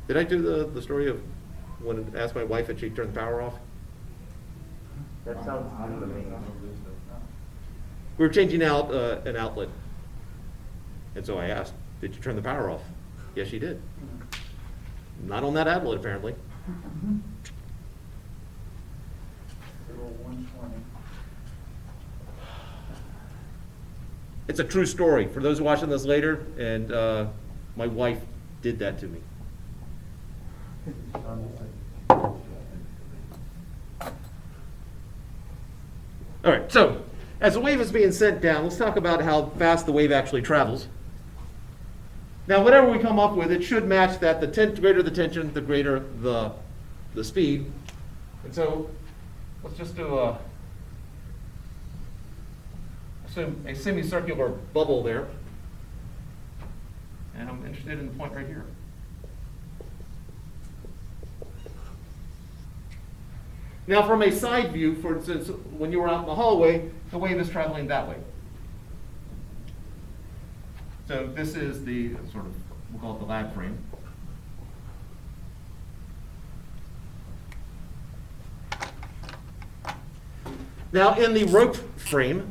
Did I do the story of when I asked my wife if she'd turn the power off? That sounds new to me. We were changing out an outlet. And so I asked, did you turn the power off? Yes, she did. Not on that outlet, apparently. It's a true story. For those watching this later, and my wife did that to me. All right, so as the wave is being sent down, let's talk about how fast the wave actually travels. Now, whatever we come up with, it should match that the greater the tension, the greater the speed. And so let's just do assume a semicircular bubble there. And I'm interested in the point right here. Now, from a side view, for instance, when you were out in the hallway, the wave is traveling that way. So this is the sort of, we'll call it the lag frame. Now, in the rope frame,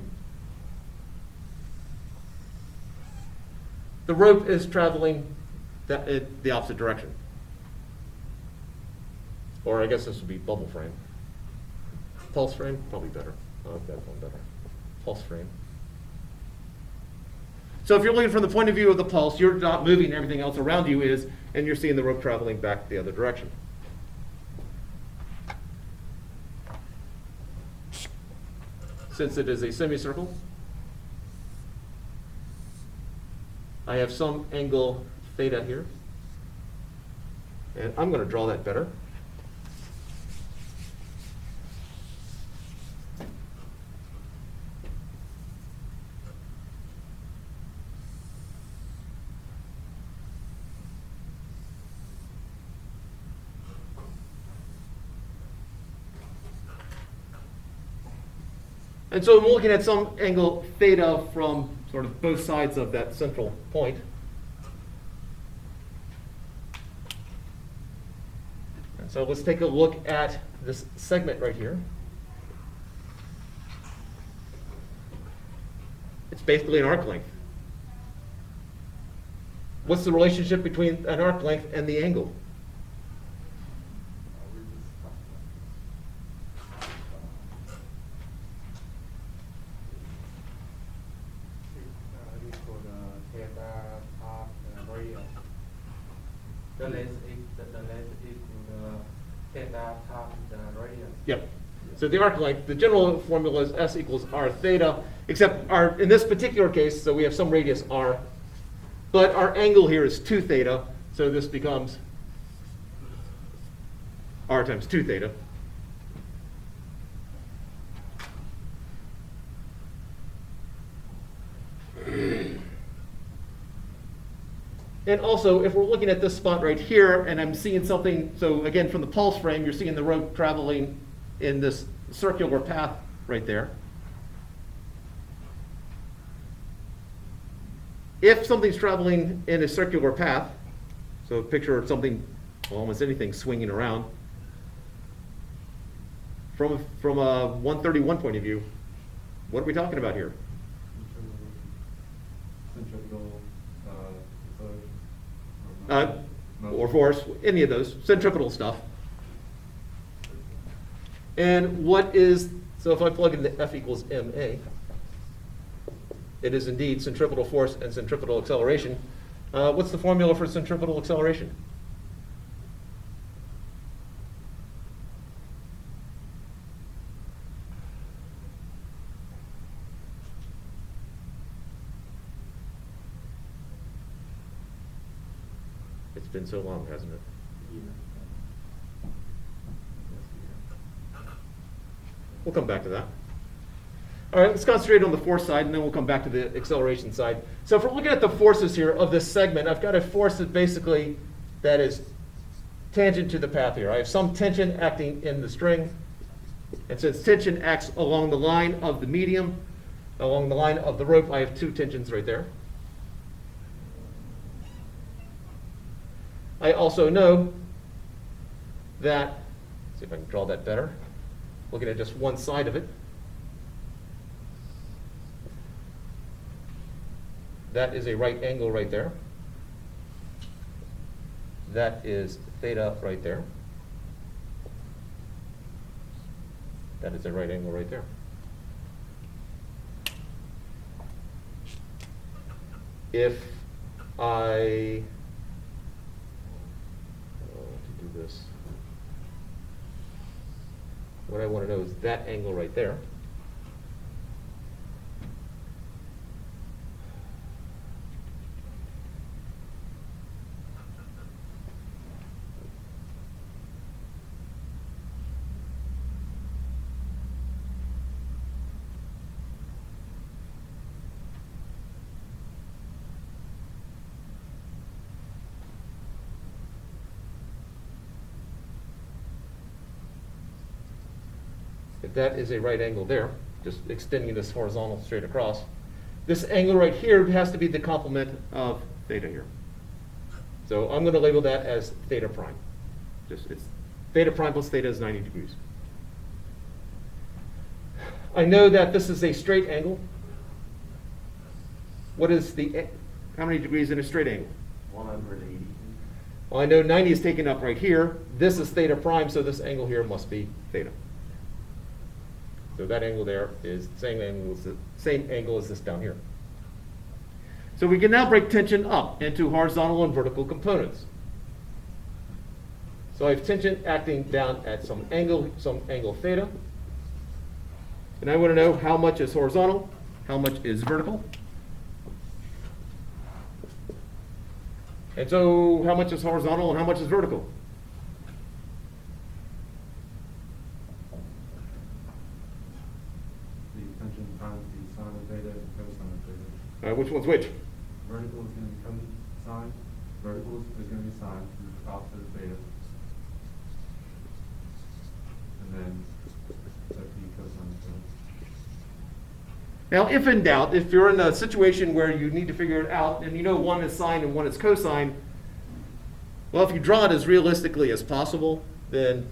the rope is traveling the opposite direction. Or I guess this would be bubble frame. Pulse frame, probably better. I like that one better. Pulse frame. So if you're looking from the point of view of the pulse, you're not moving, everything else around you is, and you're seeing the rope traveling back the other direction. Since it is a semicircle, I have some angle theta here. And I'm going to draw that better. And so I'm looking at some angle theta from sort of both sides of that central point. And so let's take a look at this segment right here. It's basically an arc length. What's the relationship between an arc length and the angle? The length equal theta times the radius. Yep. So the arc length, the general formula is S equals R theta, except our, in this particular case, so we have some radius R, but our angle here is 2 theta, so this becomes R times 2 theta. And also, if we're looking at this spot right here, and I'm seeing something, so again, from the pulse frame, you're seeing the rope traveling in this circular path right there. If something's traveling in a circular path, so picture something, well, almost anything swinging around, from a 131 point of view, what are we talking about here? Or force, any of those, centripetal stuff. And what is, so if I plug in the F equals ma, it is indeed centripetal force and centripetal acceleration. What's the formula for centripetal acceleration? It's been so long, hasn't it? We'll come back to that. All right, let's concentrate on the force side, and then we'll come back to the acceleration side. So if we're looking at the forces here of this segment, I've got a force that basically that is tangent to the path here. I have some tension acting in the string, and since tension acts along the line of the medium, along the line of the rope, I have 2 tensions right there. I also know that, see if I can draw that better, looking at just one side of it, that is a right angle right there. That is theta right there. That is a right angle right there. If I to do this, what I want to know is that angle right there. If that is a right angle there, just extending this horizontal straight across, this angle right here has to be the complement of theta here. So I'm going to label that as theta prime. Just it's theta prime plus theta is 90 degrees. I know that this is a straight angle. What is how many degrees in a straight angle? 180. Well, I know 90 is taken up right here. This is theta prime, so this angle here must be theta. So that angle there is the same angle as this down here. So we can now break tension up into horizontal and vertical components. So I have tension acting down at some angle theta. And I want to know how much is horizontal, how much is vertical. And so how much is horizontal and how much is vertical? Tension times the sine of theta and cosine of theta. Which one's which? Vertical is going to be cosine. Vertical is going to be sine, the opposite of theta. And then the cosine of theta. Now, if in doubt, if you're in a situation where you need to figure it out, and you know one is sine and one is cosine, well, if you draw it as realistically as possible, then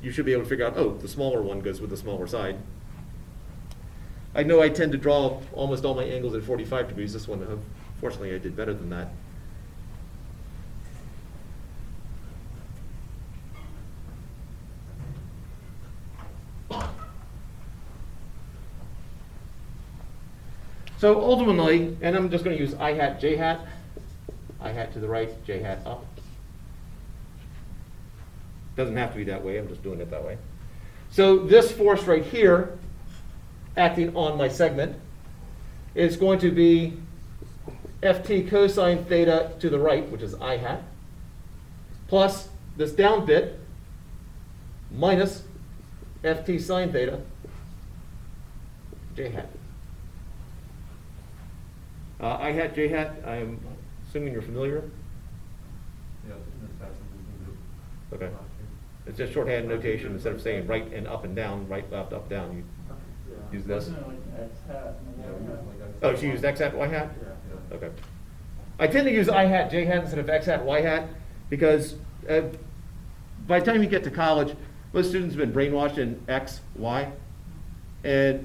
you should be able to figure out, oh, the smaller one goes with the smaller side. I know I tend to draw almost all my angles at 45 degrees. This one, fortunately, I did better than that. So ultimately, and I'm just going to use I hat, J hat. I hat to the right, J hat up. Doesn't have to be that way. I'm just doing it that way. So this force right here, acting on my segment, is going to be Ft cosine theta to the right, which is I hat, plus this down bit, minus Ft sine theta, J hat. I hat, J hat, I'm assuming you're familiar. Yeah, that's something we can do. Okay. It's just shorthand notation. Instead of saying right and up and down, right, left, up, down, you use this. Oh, she used X hat, Y hat? Yeah. Okay. I tend to use I hat, J hat instead of X hat, Y hat because by the time you get to college, most students have been brainwashed in X, Y, and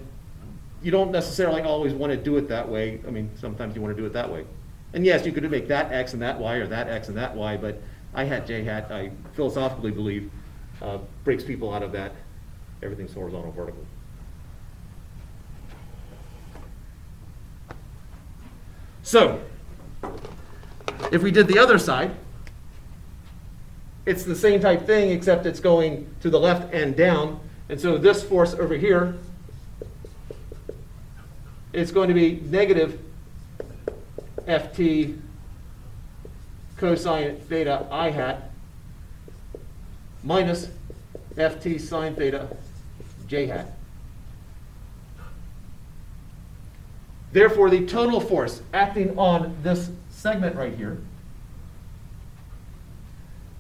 you don't necessarily always want to do it that way. I mean, sometimes you want to do it that way. And yes, you could make that X and that Y or that X and that Y, but I hat, J hat, I philosophically believe breaks people out of that. Everything's horizontal, vertical. So, if we did the other side, it's the same type thing except it's going to the left and down. And so this force over here is going to be negative Ft cosine theta I hat minus Ft sine theta J hat. Therefore, the total force acting on this segment right here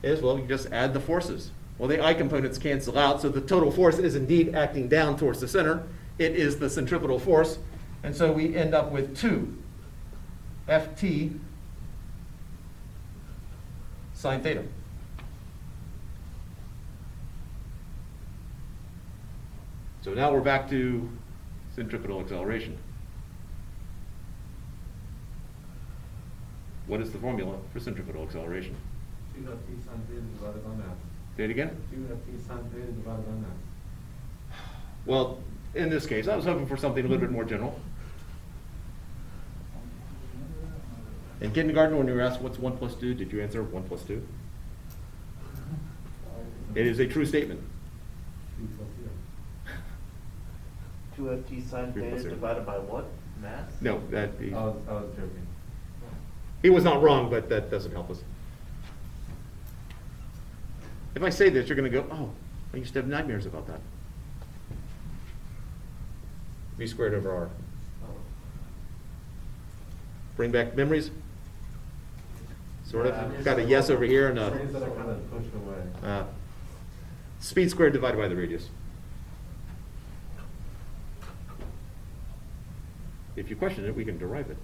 is, well, you just add the forces. Well, the I components cancel out, so the total force is indeed acting down towards the center. It is the centripetal force, and so we end up with 2 Ft sine theta. So now we're back to centripetal acceleration. What is the formula for centripetal acceleration? 2 f t sine theta divided by mass. Say it again? 2 f t sine theta divided by mass. Well, in this case, I was hoping for something a little bit more general. In kindergarten, when you were asked what's 1 plus 2, did you answer 1 plus 2? It is a true statement. 2 plus 0. 2 f t sine 3 plus theta 0. divided by what? Mass? No, I was joking. he was not wrong, but that doesn't help us. If I say this, you're going to go, oh, I used to have nightmares about that. V squared over R. Bring back memories? Sort of. Got a yes over here and Phrase that I a kind of pushed away. speed squared divided by the radius. If you question it, we can derive it.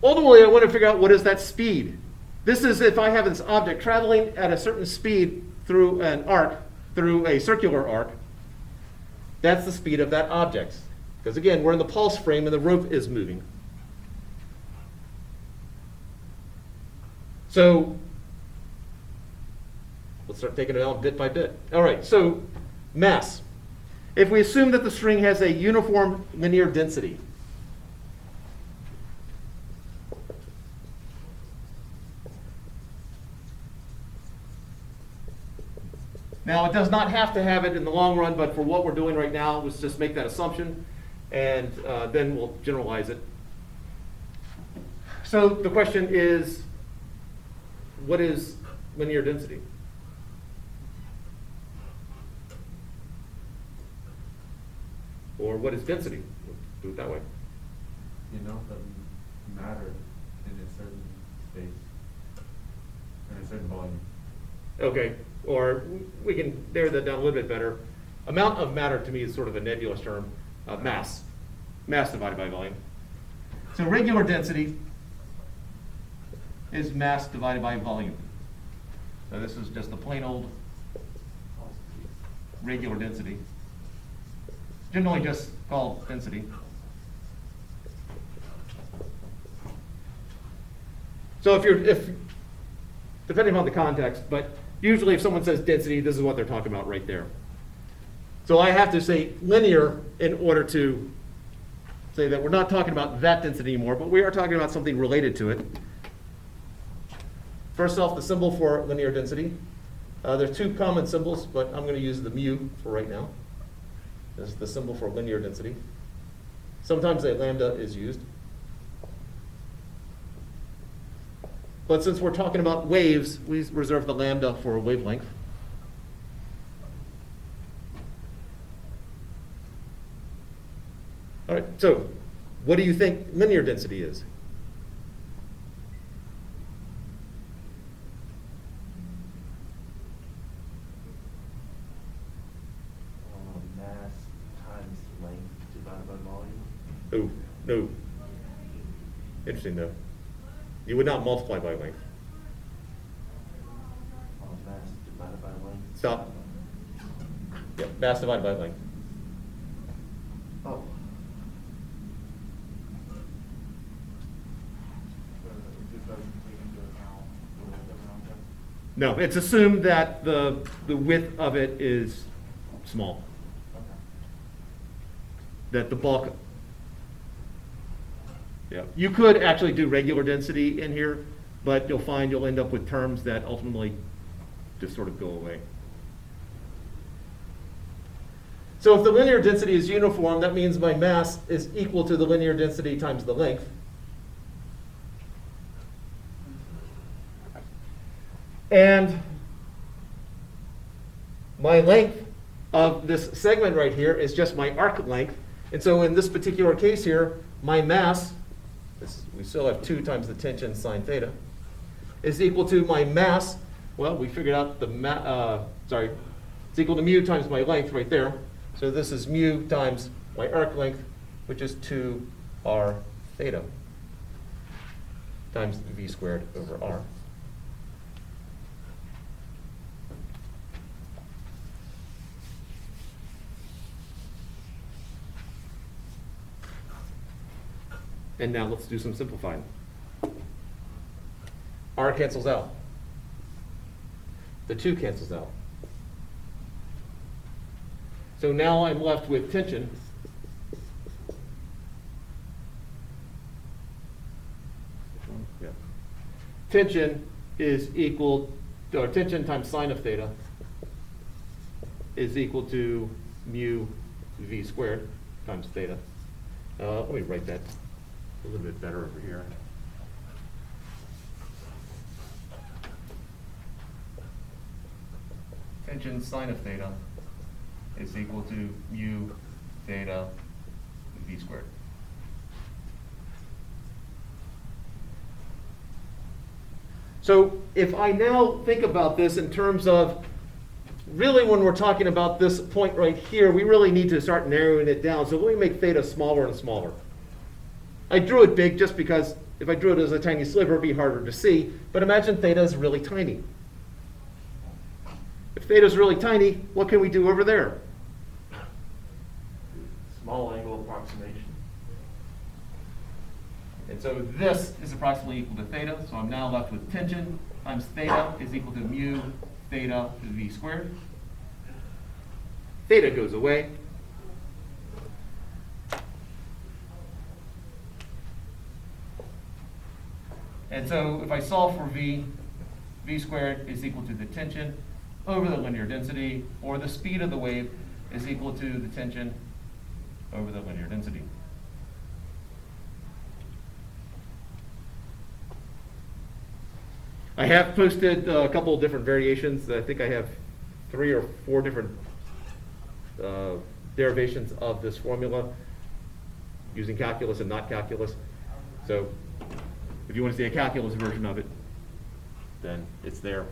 Ultimately, I want to figure out what is that speed. This is if I have this object traveling at a certain speed through an arc, through a circular arc. That's the speed of that object. Because again, we're in the pulse frame and the rope is moving. So let's start taking it out bit by bit. All right, so mass. If we assume that the string has a uniform linear density, now, it does not have to have it in the long run, but for what we're doing right now, let's just make that assumption, and then we'll generalize it. So the question is, what is linear density? Or what is density? We'll do it that way. You know that matter in a certain space, in a certain volume. Okay, or we can narrow that down a little bit better. Amount of matter to me is sort of a nebulous term. Mass. Mass divided by volume. So regular density is mass divided by volume. So this is just the plain old regular density. Generally just called density. So if depending on the context, but usually if someone says density, this is what they're talking about right there. So I have to say linear in order to say that we're not talking about that density anymore, but we are talking about something related to it. First off, the symbol for linear density. There's two common symbols, but I'm going to use the mu for right now. This is the symbol for linear density. Sometimes a lambda is used. But since we're talking about waves, we reserve the lambda for wavelength. All right, so what do you think linear density is? Mass times length divided by volume. Oh, no. Interesting though. You would not multiply by length. Mass divided by length. Stop. Yep, mass divided by length. Oh. No, it's assumed that the width of it is small. That the bulk. Yeah, you could actually do regular density in here, but you'll find you'll end up with terms that ultimately just sort of go away. So if the linear density is uniform, that means my mass is equal to the linear density times the length. And my length of this segment right here is just my arc length. And so in this particular case here, my mass, we still have 2 times the tension sine theta, is equal to my mass. Well, we figured out it's equal to mu times my length right there. So this is mu times my arc length, which is 2r theta. times v squared over r. And now let's do some simplifying. R cancels out. The 2 cancels out. So now I'm left with tension. Yeah. Tension is equal, or tension times sine of theta is equal to mu v squared times theta. Let me write that a little bit better over here. Tension sine of theta is equal to mu theta v squared. So if I now think about this in terms of, really when we're talking about this point right here, we really need to start narrowing it down. So let me make theta smaller and smaller. I drew it big just because if I drew it as a tiny sliver, it'd be harder to see. But imagine theta is really tiny. If theta is really tiny, what can we do over there? Small angle approximation. And so this is approximately equal to theta, so I'm now left with tension times theta is equal to mu theta v squared. Theta goes away. And so if I solve for v, v squared is equal to the tension over the linear density, or the speed of the wave is equal to the tension over the linear density. I have posted a couple of different variations. I think I have 3 or 4 different derivations of this formula using calculus and not calculus. So if you want to see a calculus version of it, then it's there.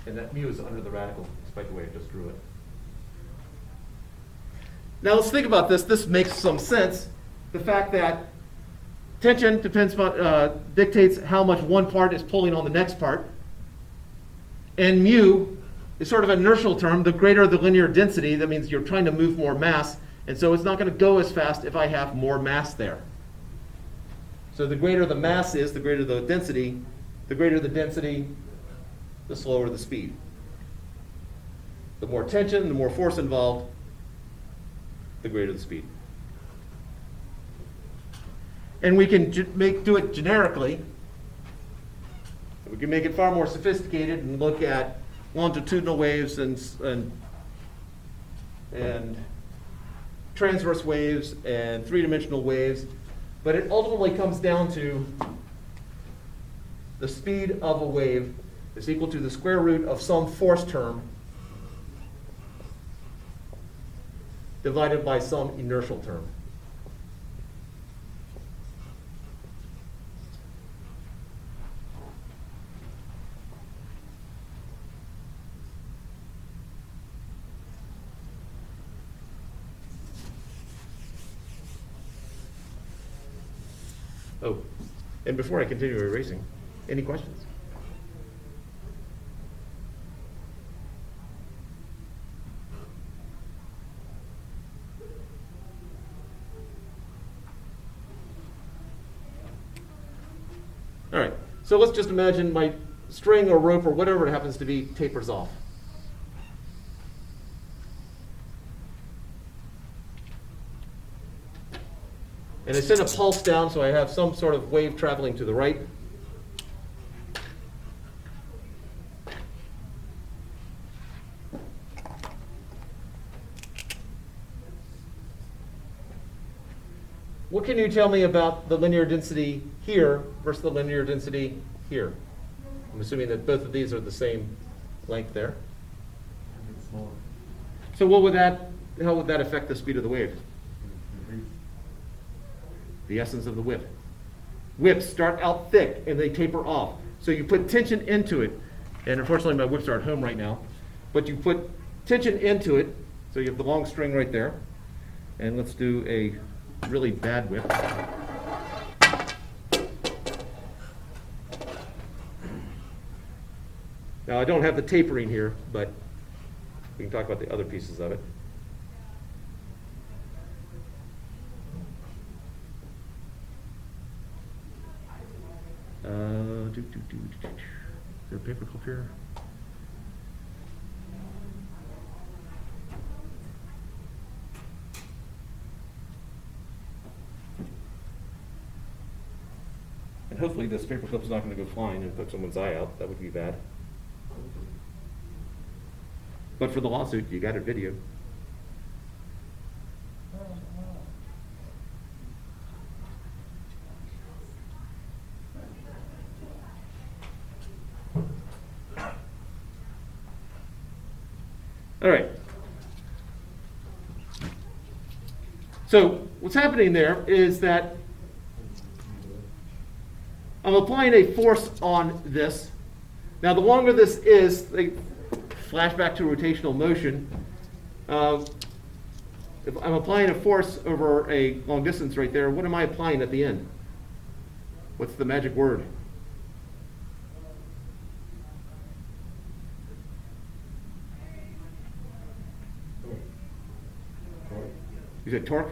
And that mu is under the radical, despite the way I just drew it. Now let's think about this. This makes some sense. The fact that tension depends on, dictates how much one part is pulling on the next part. And mu is sort of an inertial term. The greater the linear density, that means you're trying to move more mass. And so it's not going to go as fast if I have more mass there. So the greater the mass is, the greater the density, the slower the speed. The more tension, the more force involved, the greater the speed. And we can do it generically. We can make it far more sophisticated and look at longitudinal waves and transverse waves and 3-dimensional waves. But it ultimately comes down to the speed of a wave is equal to the square root of some force term divided by some inertial term. Oh, and before I continue erasing, any questions? All right, so let's just imagine my string or rope or whatever it happens to be tapers off. And I send a pulse down, so I have some sort of wave traveling to the right. What can you tell me about the linear density here versus the linear density here? I'm assuming that both of these are the same length there. It's smaller. So how would that affect the speed of the wave? Increase. The essence of the whip. Whips start out thick and they taper off. So you put tension into it, and unfortunately my whips are at home right now, but you put tension into it, so you have the long string right there, and let's do a really bad whip. Now, I don't have the tapering here, but we can talk about the other pieces of it. Is there a paper clip here? And hopefully this paper clip's not going to go flying and put someone's eye out. That would be bad. But for the lawsuit, you got a video. All right. So what's happening there is that I'm applying a force on this. Now, the longer this is, they flash back to rotational motion. If I'm applying a force over a long distance right there, what am I applying at the end? What's the magic word? You said torque?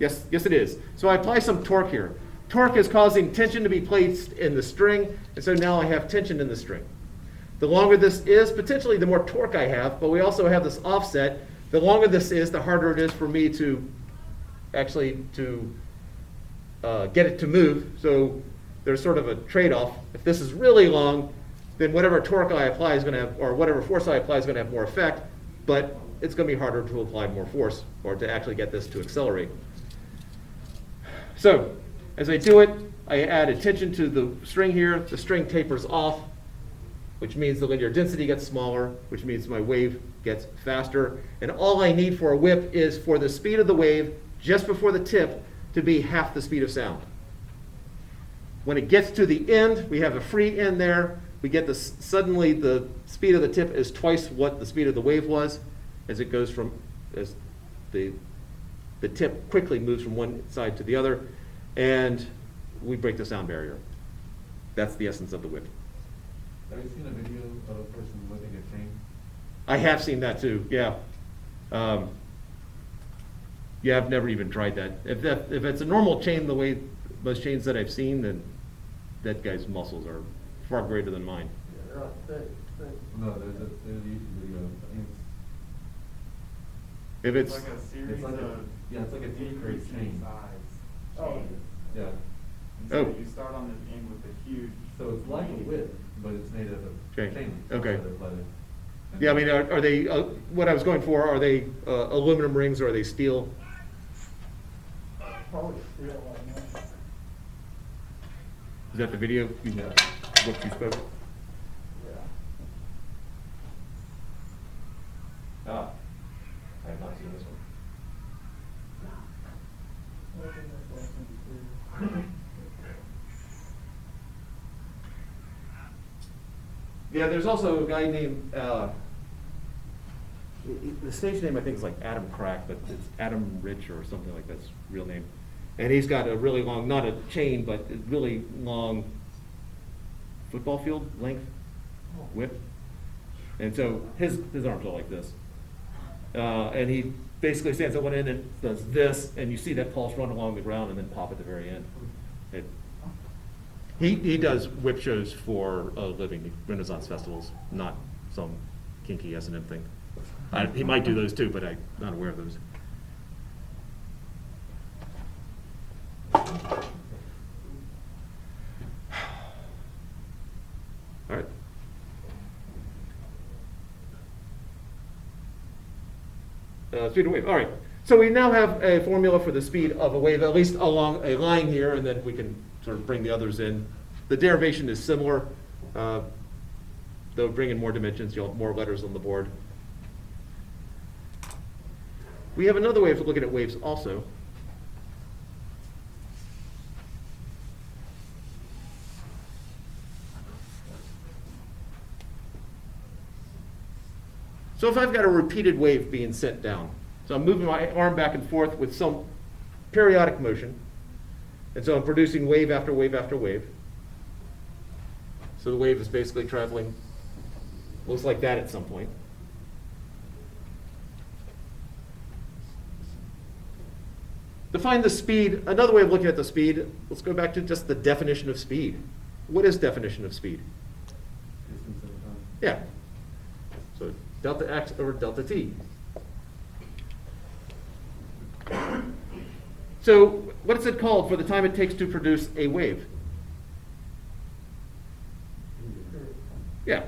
Yes, yes it is. So I apply some torque here. Torque is causing tension to be placed in the string, and so now I have tension in the string. The longer this is, potentially the more torque I have, but we also have this offset. The longer this is, the harder it is for me to actually get it to move. So there's sort of a trade-off. If this is really long, then whatever torque I apply is going to have, or whatever force I apply is going to have more effect, but it's going to be harder to apply more force or to actually get this to accelerate. So as I do it, I add a tension to the string here. The string tapers off, which means the linear density gets smaller, which means my wave gets faster. And all I need for a whip is for the speed of the wave just before the tip to be half the speed of sound. When it gets to the end, we have a free end there. We get this, suddenly the speed of the tip is twice what the speed of the wave was as it goes from, as the tip quickly moves from one side to the other, and we break the sound barrier. That's the essence of the whip. Have you seen a video of a person whipping a chain? I have seen that too, yeah. Yeah, I've never even tried that. If it's a normal chain the way most chains that I've seen, then that guy's muscles are far greater than mine. Yeah, they're like thick. No, there's a YouTube video. I think If It's it's, like a series it's like a, of yeah, it's like a decrease decreasing chain. size. Oh. chains. Yeah. And so Oh. you start on the end with a huge. So it's like a whip, but it's made of a Chain. chain. Okay. instead of leather. And yeah, I mean, are they, what I was going for, are they aluminum rings or are they steel? Probably steel like that. Is that the video, Yeah. what you spoke? Yeah. Ah, I have not seen this one. I think that's what I think too. Yeah, there's also a guy named, the stage name I think is like Adam Crack, but it's Adam Rich or something like that's real name. And he's got a really long, not a chain, but a really long football field length whip. And so his arms are like this. And he basically stands at one end and does this, and you see that pulse run along the ground and then pop at the very end. He does whip shows for a living, Renaissance festivals, not some kinky S&M thing. He might do those too, but I'm not aware of those. All right. Speed of wave. All right. So we now have a formula for the speed of a wave, at least along a line here, and then we can sort of bring the others in. The derivation is similar. They'll bring in more dimensions. You'll have more letters on the board. We have another way of looking at waves also. So if I've got a repeated wave being sent down, so I'm moving my arm back and forth with some periodic motion, and so I'm producing wave after wave after wave. So the wave is basically traveling Looks like that at some point. Define the speed. Another way of looking at the speed, let's go back to just the definition of speed. What is definition of speed? Distance of time. Yeah. So delta x over delta t. So what is it called for the time it takes to produce a wave? Yeah.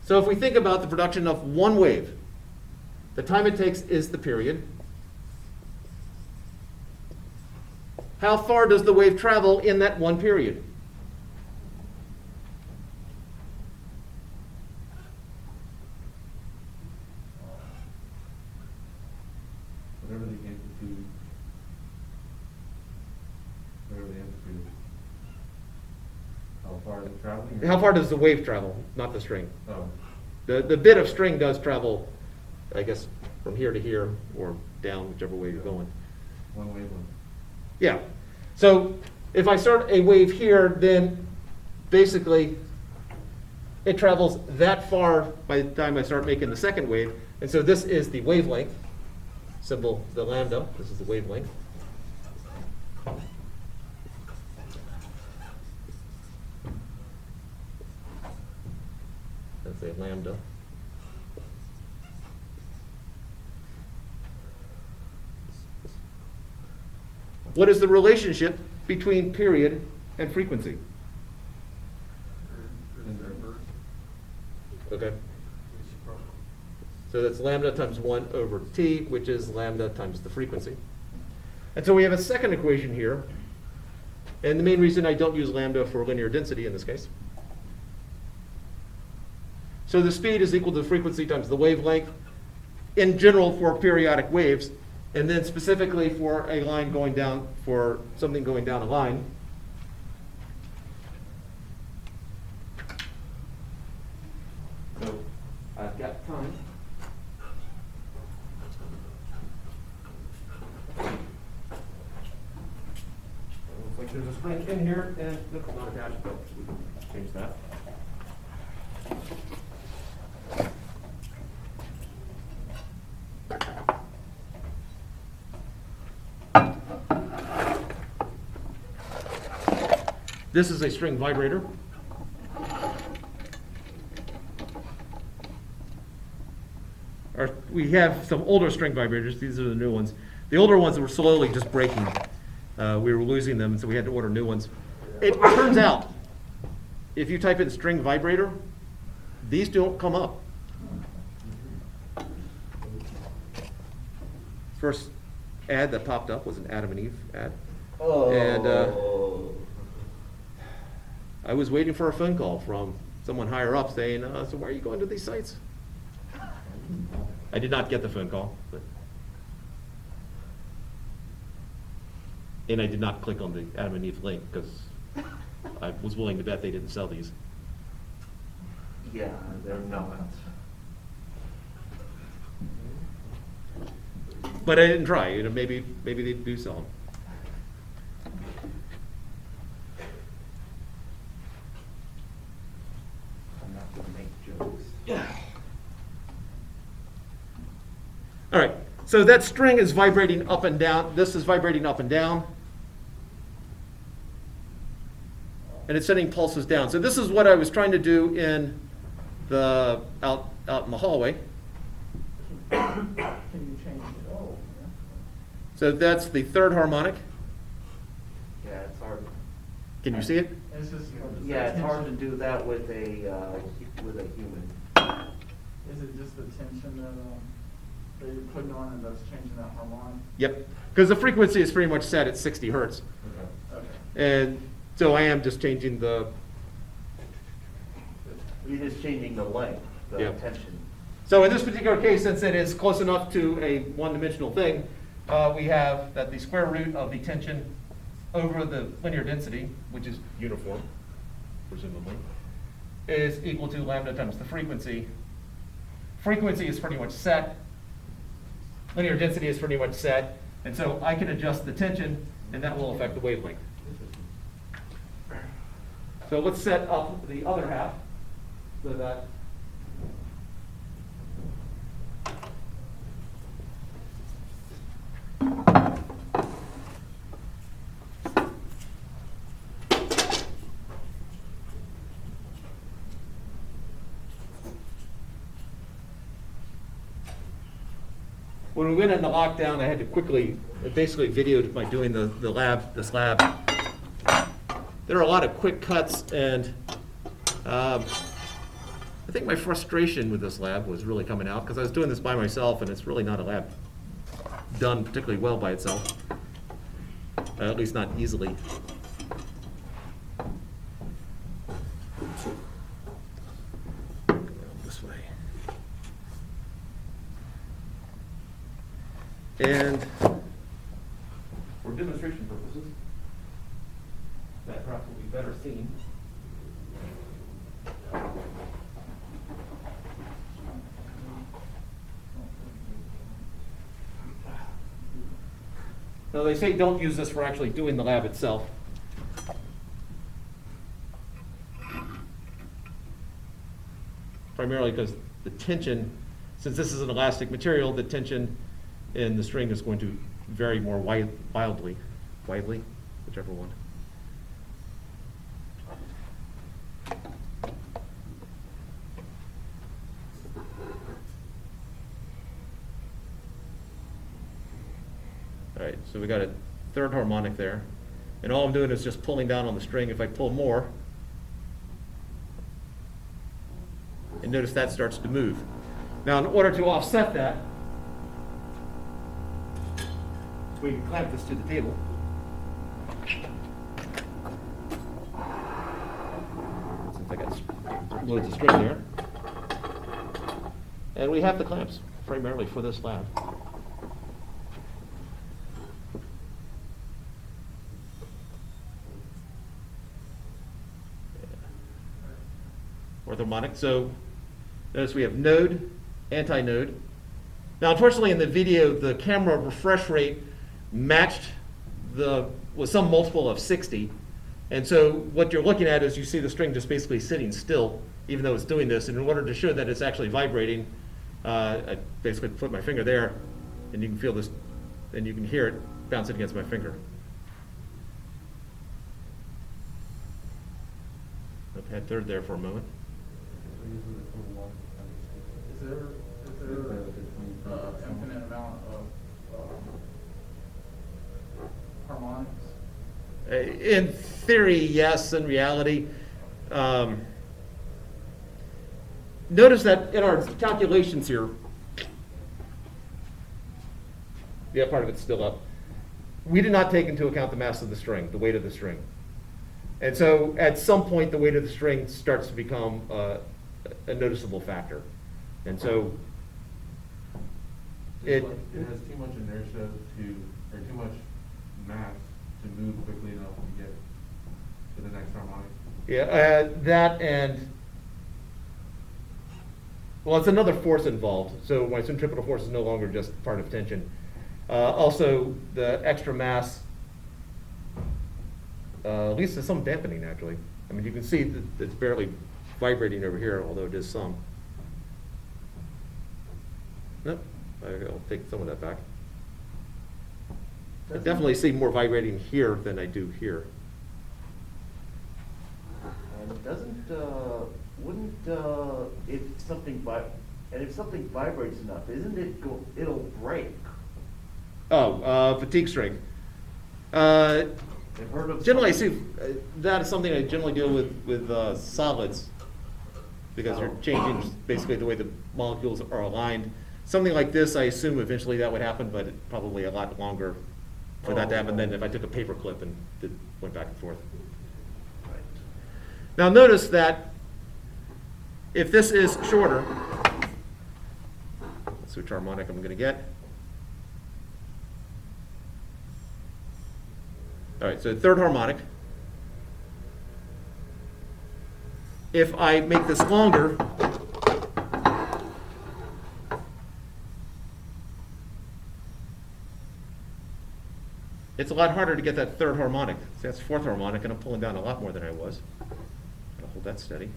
So if we think about the production of one wave, the time it takes is the period. How far does the wave travel in that one period? Whatever the amplitude. Whatever the amplitude. How far is it traveling? How far does the wave travel, not the string? Oh, The bit of string does travel, I guess, from here to here or down, whichever way you're going. one wavelength. Yeah. So if I start a wave here, then basically it travels that far by the time I start making the second wave. And so this is the wavelength, symbol the lambda. This is the wavelength. That's a lambda. What is the relationship between period and frequency? Okay. So that's lambda times 1 over t, which is lambda times the frequency. And so we have a second equation here. And the main reason I don't use lambda for linear density in this case. So the speed is equal to the frequency times the wavelength, in general for periodic waves, and then specifically for a line going down, for something going down a line. So I've got time. Looks like there's a spring in here, and nope, not attached, but we can change that. This is a string vibrator. We have some older string vibrators. These are the new ones. The older ones were slowly just breaking. We were losing them, so we had to order new ones. It turns out, if you type in string vibrator, these don't come up. First ad that popped up was an Adam and Eve ad. And I was waiting for a phone call from someone higher up saying, so why are you going to these sites? I did not get the phone call. And I did not click on the Adam and Eve link because I was willing to bet they didn't sell these. Yeah, they're not. But I didn't try. You know, maybe they do sell them. I'm not gonna make jokes. All right, so that string is vibrating up and down. This is vibrating up and down. And it's sending pulses down. So this is what I was trying to do in the out in the hallway. Can you change it? Oh, yeah. So that's the third harmonic. Yeah, it's hard. Can you see it? It's just. Yeah, it's hard to do that with a human. Is it just the tension that you're putting on and that's changing that harmonic? Yep. Because the frequency is pretty much set at 60 hertz. Okay. Okay. And so I am just changing the, You're just changing the length, the Yeah. tension. so in this particular case, since it is close enough to a one-dimensional thing, we have that the square root of the tension over the linear density, which is uniform, presumably, is equal to lambda times the frequency. Frequency is pretty much set. Linear density is pretty much set. And so I can adjust the tension, and that will affect the wavelength. So let's set up the other half so that when we went into lockdown, I had to quickly, basically videoed by doing this lab. There are a lot of quick cuts, and I think my frustration with this lab was really coming out, because I was doing this by myself, and it's really not a lab done particularly well by itself, at least not easily. This way. And for demonstration purposes, that perhaps will be better seen. Now, they say don't use this for actually doing the lab itself. Primarily because the tension, since this is an elastic material, the tension in the string is going to vary more widely, whichever one. All right, so we got a third harmonic there. And all I'm doing is just pulling down on the string. If I pull more, and notice that starts to move. Now, in order to offset that, we can clamp this to the table. Since I got loads of string there. And we have the clamps primarily for this lab. Orthoharmonic. So notice we have node, antinode. Now, unfortunately, in the video, the camera refresh rate matched with some multiple of 60. And so what you're looking at is you see the string just basically sitting still, even though it's doing this. And in order to show that it's actually vibrating, I basically put my finger there, and you can feel this, and you can hear it bouncing against my finger. I've had third there for a moment. Is there infinite amount of harmonics? In theory, yes. In reality, notice that in our calculations here, yeah, part of it's still up. We did not take into account the mass of the string, the weight of the string. And so at some point, the weight of the string starts to become a noticeable factor. And so It has too much inertia or too much mass to move quickly enough to get to the next harmonic. yeah, that and, well, it's another force involved. So my centripetal force is no longer just part of tension. Also, the extra mass, at least there's some dampening, actually. I mean, you can see that it's barely vibrating over here, although it is some. Nope, I'll take some of that back. I definitely see more vibrating here than I do here. And if something vibrates enough, isn't it it'll break? Oh, fatigue string. I've heard of. Generally, I see that is something I generally deal with solids, because they're changing basically the way the molecules are aligned. Something like this, I assume eventually that would happen, but it probably a lot longer for that to happen than if I took a paper clip and went back and forth. Right. Now notice that if this is shorter, let's see which harmonic I'm going to get. All right, so third harmonic. If I make this longer, it's a lot harder to get that third harmonic. See, that's fourth harmonic, and I'm pulling down a lot more than I was. hold that steady.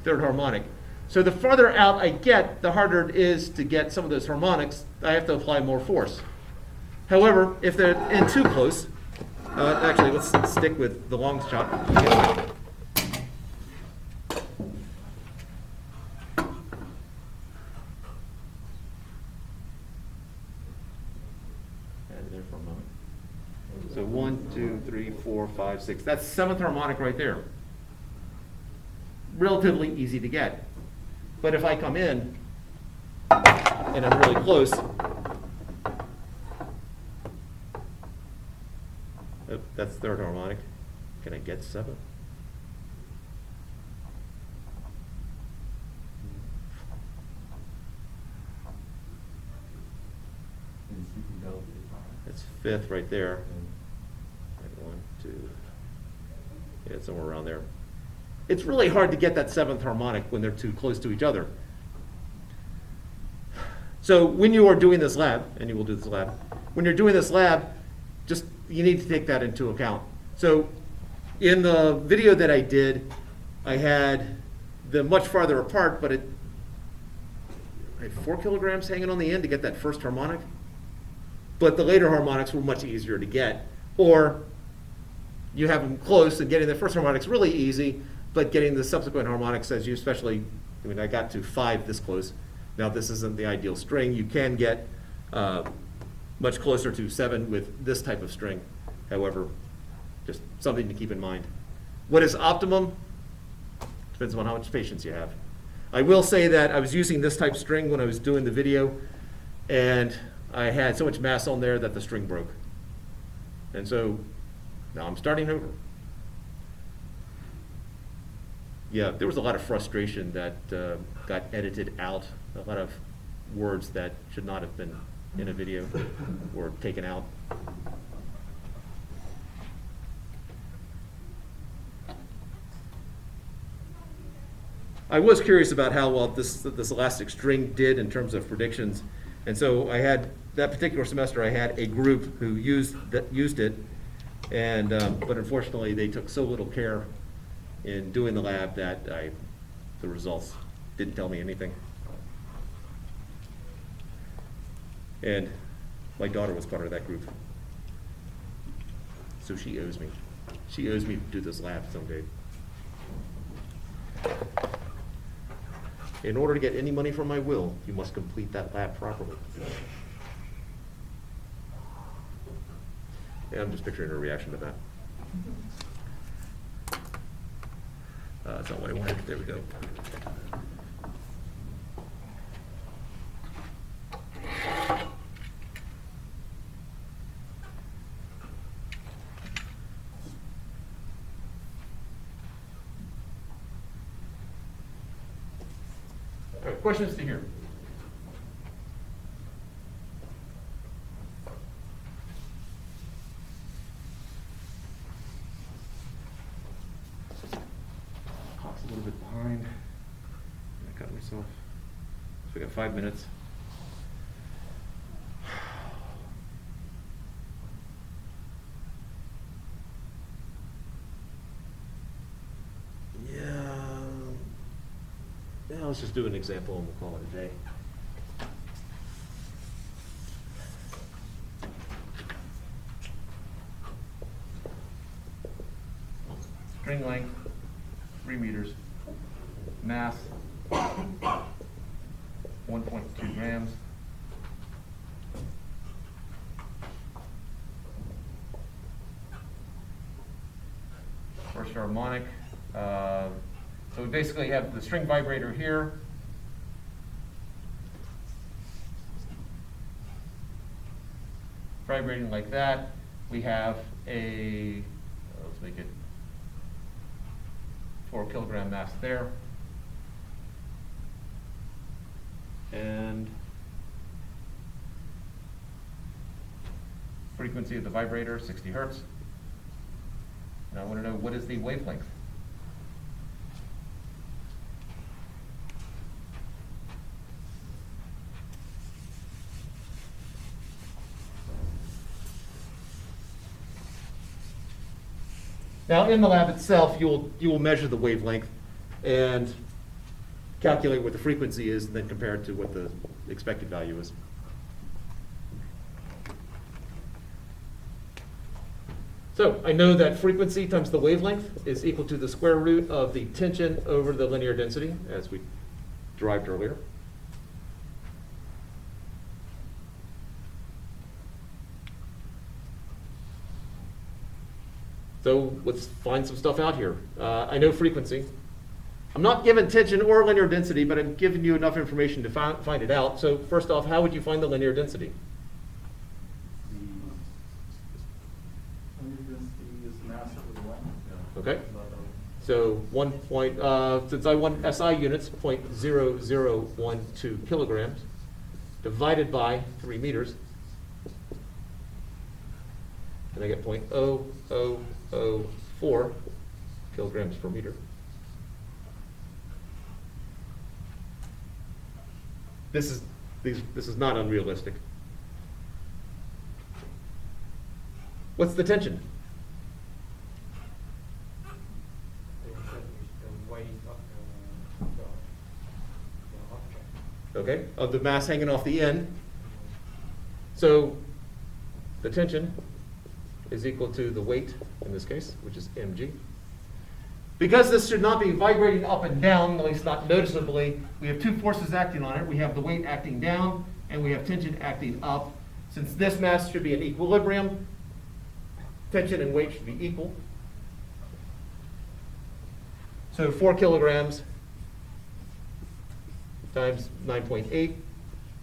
Third harmonic. So the farther out I get, the harder it is to get some of those harmonics. I have to apply more force. However, if they're in too close, actually, let's stick with the long shot. For a moment. So 1, 2, 3, 4, 5, 6. That's seventh harmonic right there. Relatively easy to get. But if I come in and I'm really close, oh, that's third harmonic. Can I get seventh? That's fifth right there. Right, 1, 2. Yeah, it's somewhere around there. It's really hard to get that seventh harmonic when they're too close to each other. So when you are doing this lab, and you will do this lab, when you're doing this lab, just you need to take that into account. So in the video that I did, I had them much farther apart, but I had 4 kilograms hanging on the end to get that first harmonic. But the later harmonics were much easier to get. Or you have them close, and getting the first harmonic's really easy, but getting the subsequent harmonics, as you especially, I mean, I got to 5 this close. Now this isn't the ideal string. You can get much closer to 7 with this type of string. However, just something to keep in mind. What is optimum? Depends on how much patience you have. I will say that I was using this type string when I was doing the video, and I had so much mass on there that the string broke. And so now I'm starting over. Yeah, there was a lot of frustration that got edited out. A lot of words that should not have been in a video were taken out. I was curious about how well this elastic string did in terms of predictions. And so I had, that particular semester, I had a group who used it, and but unfortunately they took so little care in doing the lab that the results didn't tell me anything. And my daughter was part of that group. So she owes me. She owes me to do this lab someday. In order to get any money from my will, you must complete that lab properly. Yeah, I'm just picturing her reaction to that. That's not what I wanted. There we go. All right, questions to hear? Clock's a little bit behind. I got myself. So we got 5 minutes. Yeah, let's just do an example and we'll call it a day. String length, 3 meters. Mass, 1.2 grams. First harmonic. So we basically have the string vibrator here. Vibrating like that. We have a, let's make it 4 kilogram mass there. And frequency of the vibrator, 60 hertz. Now I want to know, what is the wavelength? Now, in the lab itself, you will measure the wavelength and calculate what the frequency is, and then compare it to what the expected value is. So I know that frequency times the wavelength is equal to the square root of the tension over the linear density, as we derived earlier. So let's find some stuff out here. I know frequency. I'm not given tension or linear density, but I'm giving you enough information to find it out. So first off, how would you find the linear density? Linear density is mass over the length. Okay. So since I want SI units, 0.0012 kilograms divided by 3 meters, and I get 0.0004 kilograms per meter. This is not unrealistic. What's the tension? The weight of the object. Okay, of the mass hanging off the end. So the tension is equal to the weight, in this case, which is mg. Because this should not be vibrating up and down, at least not noticeably, we have two forces acting on it. We have the weight acting down, and we have tension acting up. Since this mass should be in equilibrium, tension and weight should be equal. So 4 kilograms times 9.8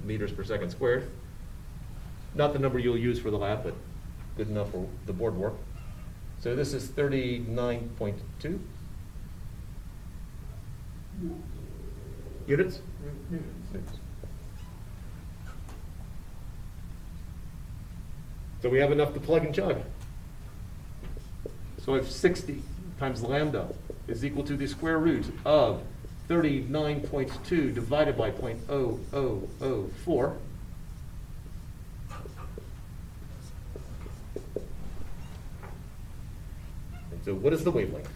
meters per second squared. Not the number you'll use for the lab, but good enough for the board work. So this is 39.2 units. So we have enough to plug and chug. So if 60 times lambda is equal to the square root of 39.2 divided by 0.0004, and so what is the wavelength?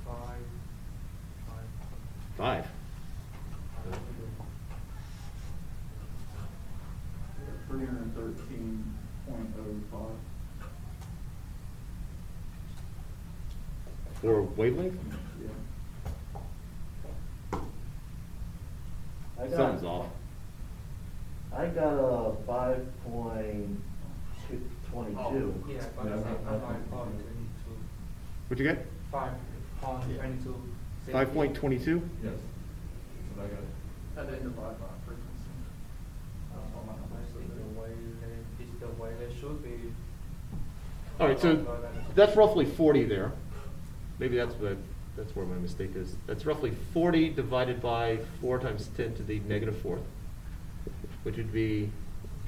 Five. 5. 313.05. For wavelength? Yeah. Something's off. I got a 5.22. Yeah, but Yeah, it's I- not 5.22. What'd you get? 5.22. 5.22? Yes. That's what I got. That didn't divide by frequency. That's what my number The said. way it's the way they should be. All right, so that's roughly 40 there. Maybe that's where my mistake is. That's roughly 40 divided by 4 times 10 to the negative fourth, which would be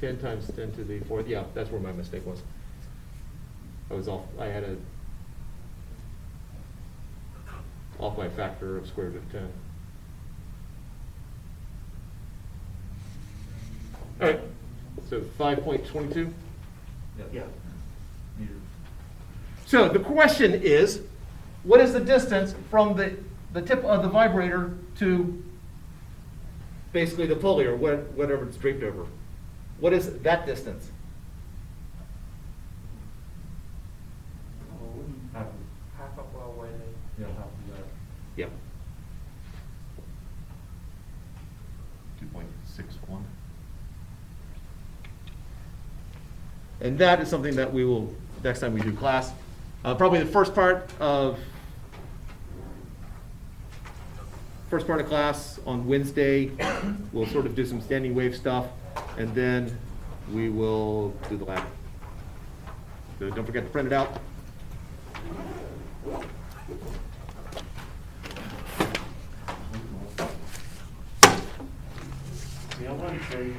10 times 10 to the fourth. Yeah, that's where my mistake was. I was off. I had off by a factor of square root of 10. All right, so 5.22. Yeah. Meters. So the question is, what is the distance from the tip of the vibrator to basically the pulley or whatever it's draped over? What is that distance? Half of, Half of our way. yeah, half of that. Yep. 2.61. And that is something that we will, next time we do class, probably the first part of class on Wednesday, we'll sort of do some standing wave stuff, and then we will do the lab. So don't forget to print it out. Yeah, I want to say,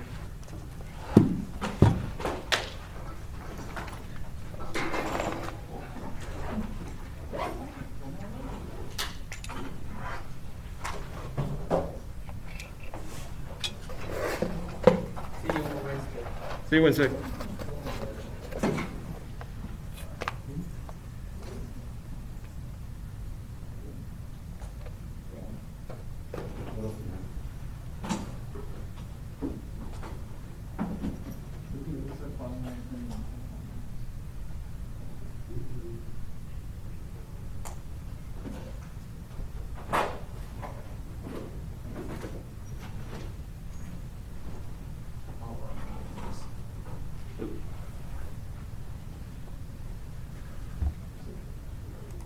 See you Wednesday. What else do you